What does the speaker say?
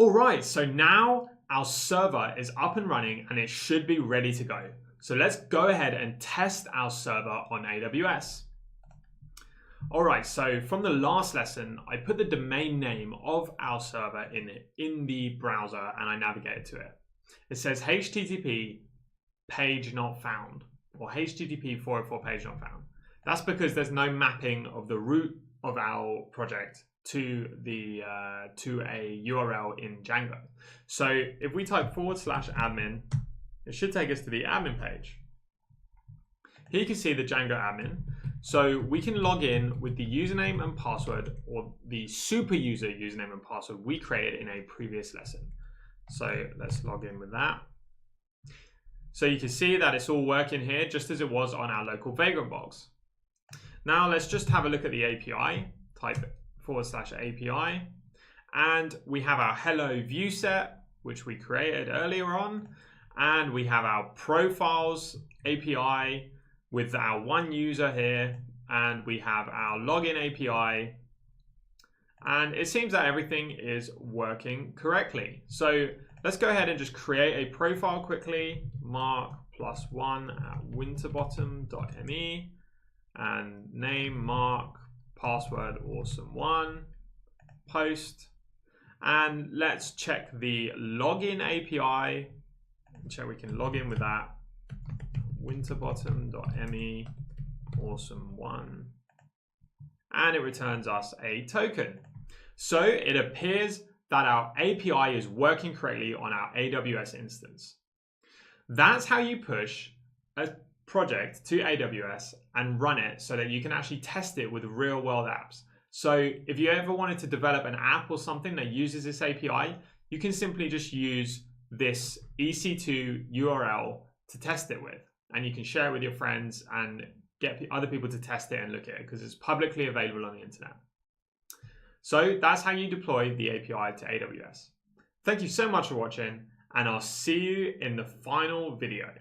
All right, so now our server is up and running and it should be ready to go. So let's go ahead and test our server on AWS. All right, so from the last lesson, I put the domain name of our server in the browser and I navigated to it. It says HTTP page not found, or HTTP 404 page not found. That's because there's no mapping of the root of our project to a URL in Django. So if we type /admin, it should take us to the admin page. Here you can see the Django admin. So we can log in with the username and password, or the super user username and password we created in a previous lesson. So let's log in with that. So you can see that it's all working here just as it was on our local Vagrant box. Now let's just have a look at the API. Type /API, and we have our hello view set, which we created earlier on, and we have our profiles API with our one user here, and we have our login API, and it seems that everything is working correctly. So let's go ahead and just create a profile quickly. Mark +1 at winterbottom.me, and name Mark, password awesome1, post, and let's check the login API. Check we can log in with that. Winterbottom.me awesome1, and it returns us a token. So it appears that our API is working correctly on our AWS instance. That's how you push a project to AWS and run it so that you can actually test it with real world apps. So if you ever wanted to develop an app or something that uses this API, you can simply just use this EC2 URL to test it with, and you can share it with your friends and get other people to test it and look at it because it's publicly available on the internet. So that's how you deploy the API to AWS. Thank you so much for watching, and I'll see you in the final video.